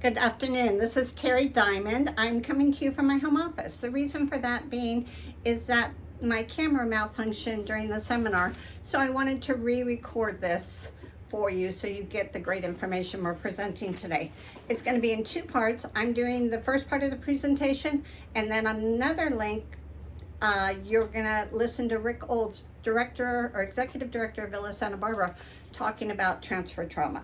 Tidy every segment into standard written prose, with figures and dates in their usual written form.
Good afternoon. This is Terry Diamond. I'm coming to you from my home office. The reason for that being is that my camera malfunctioned during the seminar, so I wanted to re-record this for you so you get the great information we're presenting today. It's going to be in two parts. I'm doing the first part of the presentation, and then another link, you're going to listen to Rick Olds, Director or Executive Director of Villa Santa Barbara, talking about transfer trauma.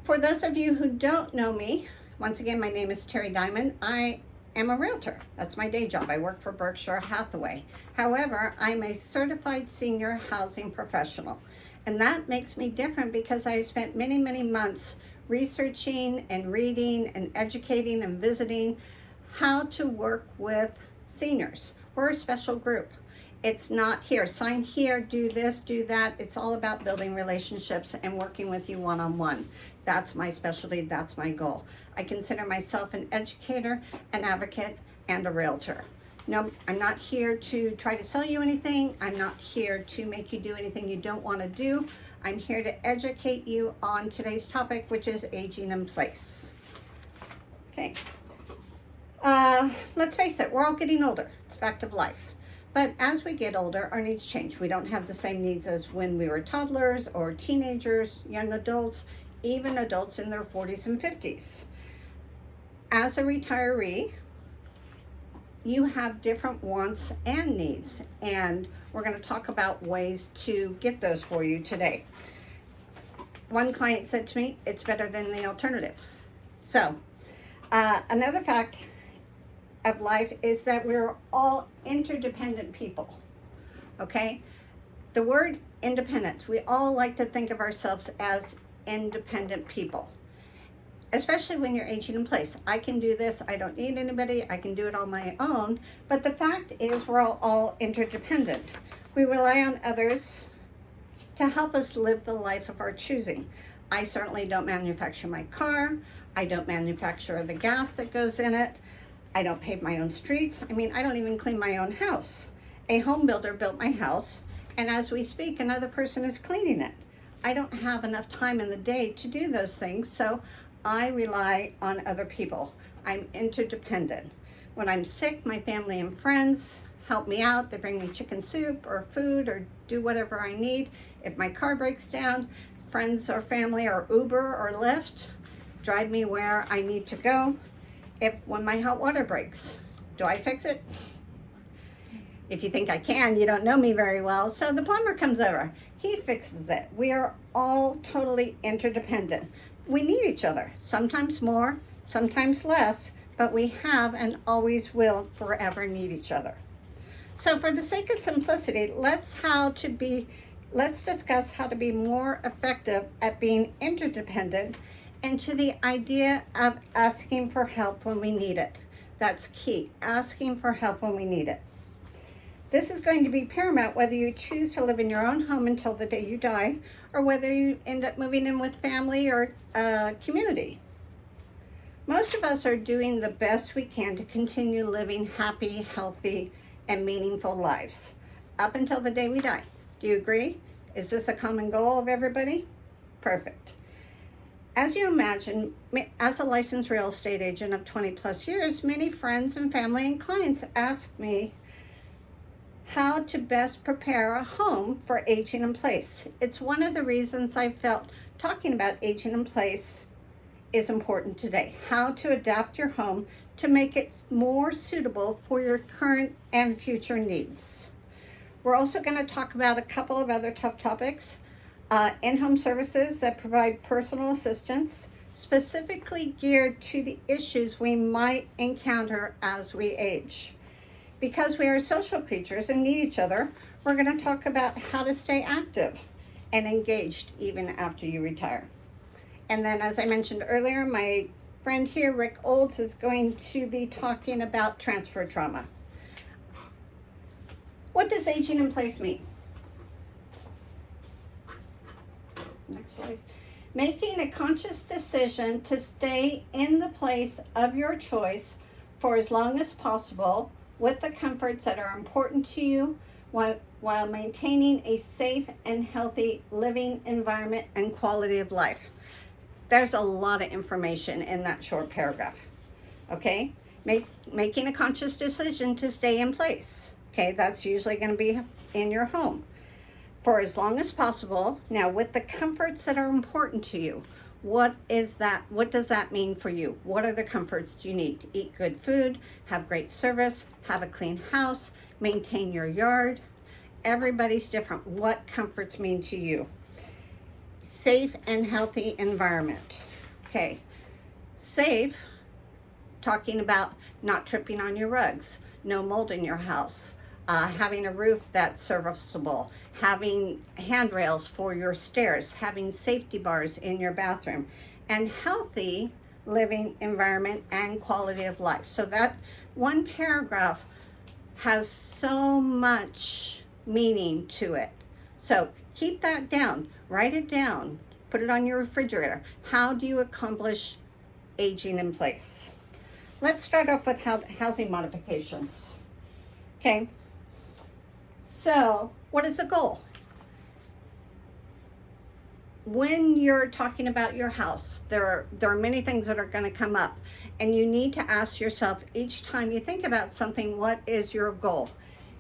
For those of you who don't know me, once again, my name is Terry Diamond. I am a realtor. That's my day job. I work for Berkshire Hathaway. However, I'm a certified senior housing professional. And that makes me different because I spent many, many months researching and reading and educating and visiting how to work with seniors. We're a special group. It's not here, sign here, do this, do that. It's all about building relationships and working with you one-on-one. That's my specialty, that's my goal. I consider myself an educator, an advocate, and a realtor. No, I'm not here to try to sell you anything. I'm not here to make you do anything you don't want to do. I'm here to educate you on today's topic, which is aging in place. Okay. Let's face it, we're all getting older. It's a fact of life. But as we get older, our needs change. We don't have the same needs as when we were toddlers or teenagers, young adults, even adults in their 40s and 50s. As a retiree, you have different wants and needs, and we're going to talk about ways to get those for you today. One client said to me, it's better than the alternative. So, another fact of life is that we're all interdependent people, okay? The word independence, we all like to think of ourselves as independent people, especially when you're aging in place. I can do this, I don't need anybody, I can do it on my own, but the fact is we're all interdependent. We rely on others to help us live the life of our choosing. I certainly don't manufacture my car, I don't manufacture the gas that goes in it, I don't pave my own streets. I mean, I don't even clean my own house. A home builder built my house, and as we speak, another person is cleaning it. I don't have enough time in the day to do those things, so I rely on other people. I'm interdependent. When I'm sick, my family and friends help me out. They bring me chicken soup or food or do whatever I need. If my car breaks down, friends or family or Uber or Lyft drive me where I need to go. When my hot water breaks, do I fix it? If you think I can, you don't know me very well. So the plumber comes over, he fixes it. We are all totally interdependent. We need each other, sometimes more, sometimes less, but we have and always will forever need each other. So for the sake of simplicity, let's discuss how to be more effective at being interdependent and to the idea of asking for help when we need it. That's key, asking for help when we need it. This is going to be paramount whether you choose to live in your own home until the day you die, or whether you end up moving in with family or community. Most of us are doing the best we can to continue living happy, healthy, and meaningful lives up until the day we die. Do you agree? Is this a common goal of everybody? Perfect. As you imagine, as a licensed real estate agent of 20 plus years, many friends and family and clients ask me how to best prepare a home for aging in place. It's one of the reasons I felt talking about aging in place is important today. How to adapt your home to make it more suitable for your current and future needs. We're also going to talk about a couple of other tough topics. In-home services that provide personal assistance, specifically geared to the issues we might encounter as we age. Because we are social creatures and need each other, we're going to talk about how to stay active and engaged even after you retire. And then, as I mentioned earlier, my friend here, Rick Olds, is going to be talking about transfer trauma. What does aging in place mean? Next slide. Making a conscious decision to stay in the place of your choice for as long as possible with the comforts that are important to you while maintaining a safe and healthy living environment and quality of life. There's a lot of information in that short paragraph. Okay, making a conscious decision to stay in place. Okay, that's usually going to be in your home for as long as possible. Now, with the comforts that are important to you, what is that? What does that mean for you? What are the comforts you need? To eat good food, have great service, have a clean house, maintain your yard. Everybody's different. What comforts mean to you? Safe and healthy environment. Okay, safe, talking about not tripping on your rugs, no mold in your house, having a roof that's serviceable, having handrails for your stairs, having safety bars in your bathroom, and healthy living environment and quality of life. So that one paragraph has so much meaning to it. So keep that down, write it down, put it on your refrigerator. How do you accomplish aging in place? Let's start off with housing modifications. Okay, so what is the goal? When you're talking about your house, there are many things that are going to come up, and you need to ask yourself each time you think about something, what is your goal?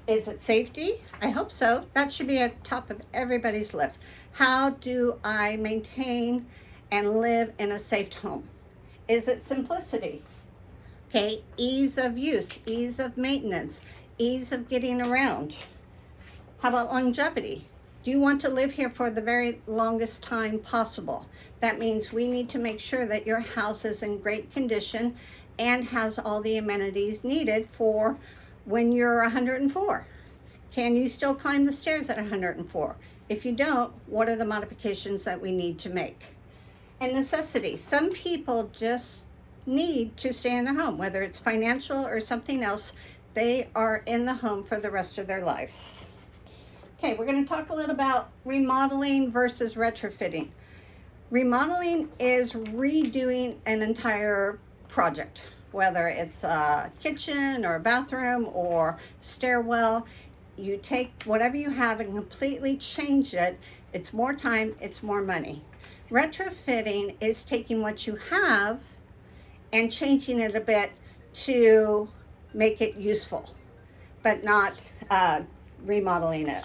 Is it safety? I hope so. That should be at the top of everybody's list. How do I maintain and live in a safe home? Is it simplicity? Okay, ease of use, ease of maintenance, ease of getting around. How about longevity? Do you want to live here for the very longest time possible? That means we need to make sure that your house is in great condition and has all the amenities needed for when you're 104. Can you still climb the stairs at 104? If you don't, what are the modifications that we need to make? And necessity. Some people just need to stay in the home, whether it's financial or something else. They are in the home for the rest of their lives. Okay, we're going to talk a little about remodeling versus retrofitting. Remodeling is redoing an entire project, whether it's a kitchen or a bathroom or stairwell. You take whatever you have and completely change it. It's more time, it's more money. Retrofitting is taking what you have and changing it a bit to make it useful, but not remodeling it.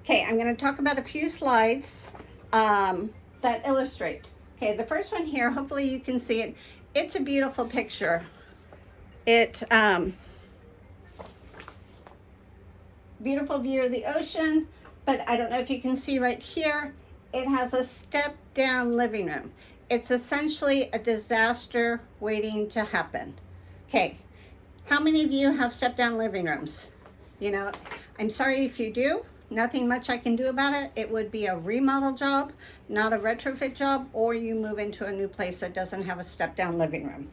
Okay, I'm going to talk about a few slides that illustrate. Okay, the first one here, hopefully you can see it. It's a beautiful picture. Beautiful view of the ocean, but I don't know if you can see right here, it has a step-down living room. It's essentially a disaster waiting to happen. Okay, how many of you have step-down living rooms? You know, I'm sorry if you do. Nothing much I can do about it. It would be a remodel job, not a retrofit job, or you move into a new place that doesn't have a step-down living room.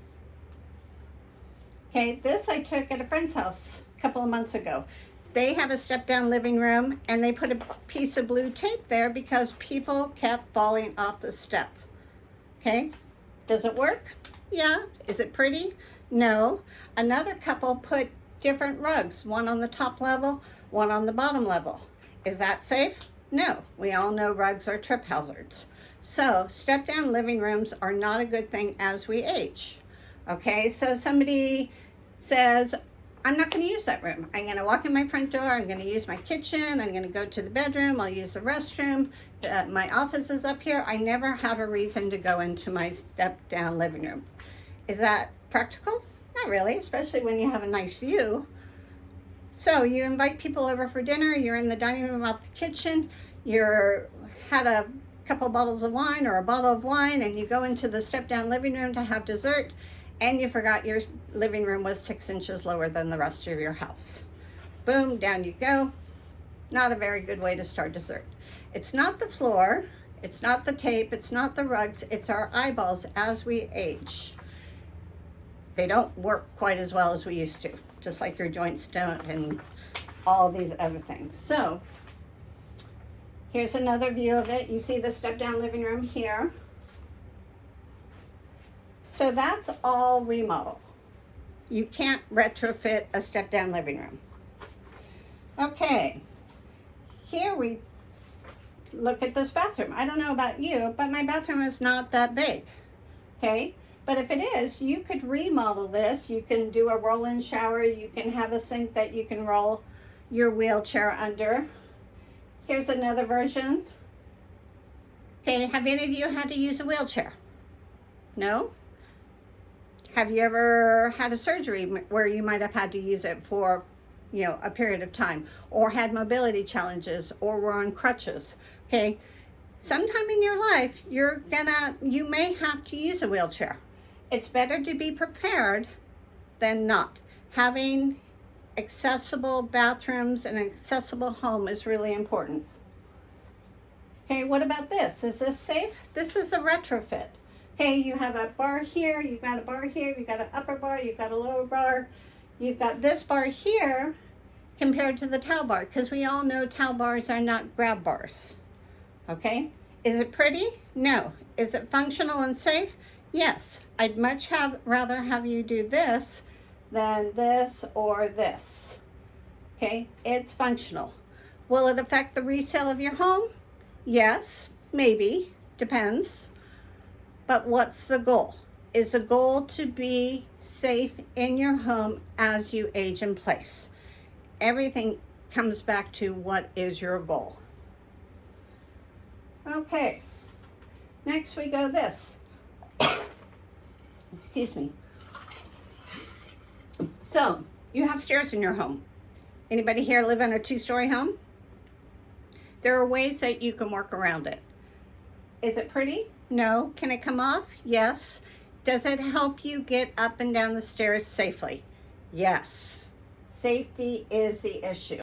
Okay, this I took at a friend's house a couple of months ago. They have a step-down living room, and they put a piece of blue tape there because people kept falling off the step. Okay, does it work? Yeah. Is it pretty? No. Another couple put different rugs, one on the top level, one on the bottom level. Is that safe? No. We all know rugs are trip hazards. So step-down living rooms are not a good thing as we age. Okay, so somebody says, I'm not going to use that room. I'm going to walk in my front door. I'm going to use my kitchen. I'm going to go to the bedroom. I'll use the restroom. My office is up here. I never have a reason to go into my step-down living room. Is that practical? Not really, especially when you have a nice view. So you invite people over for dinner. You're in the dining room off the kitchen. You're had a couple bottles of wine or a bottle of wine, and you go into the step-down living room to have dessert, and you forgot your living room was 6 inches lower than the rest of your house. Boom, down you go. Not a very good way to start dessert. It's not the floor, it's not the tape, it's not the rugs, it's our eyeballs as we age. They don't work quite as well as we used to, just like your joints don't and all these other things. So here's another view of it. You see the step-down living room here. So that's all remodel. You can't retrofit a step-down living room. Okay, here we look at this bathroom. I don't know about you, but my bathroom is not that big, okay? But if it is, you could remodel this. You can do a roll-in shower. You can have a sink that you can roll your wheelchair under. Here's another version. Okay, have any of you had to use a wheelchair? No? Have you ever had a surgery where you might have had to use it for, a period of time, or had mobility challenges, or were on crutches? Okay, sometime in your life, you may have to use a wheelchair. It's better to be prepared than not. Having accessible bathrooms and an accessible home is really important. Okay, what about this? Is this safe? This is a retrofit. Okay, you have a bar here, you've got a bar here, you've got an upper bar, you've got a lower bar, you've got this bar here compared to the towel bar, because we all know towel bars are not grab bars. Okay, is it pretty? No. Is it functional and safe? Yes. I'd much rather have you do this than this or this. Okay, it's functional. Will it affect the resale of your home? Yes, maybe, depends. But what's the goal? Is the goal to be safe in your home as you age in place? Everything comes back to what is your goal. Okay, next we go this. Excuse me. So, you have stairs in your home. Anybody here live in a 2-story home? There are ways that you can work around it. Is it pretty? No. Can it come off? Yes. Does it help you get up and down the stairs safely? Yes. Safety is the issue.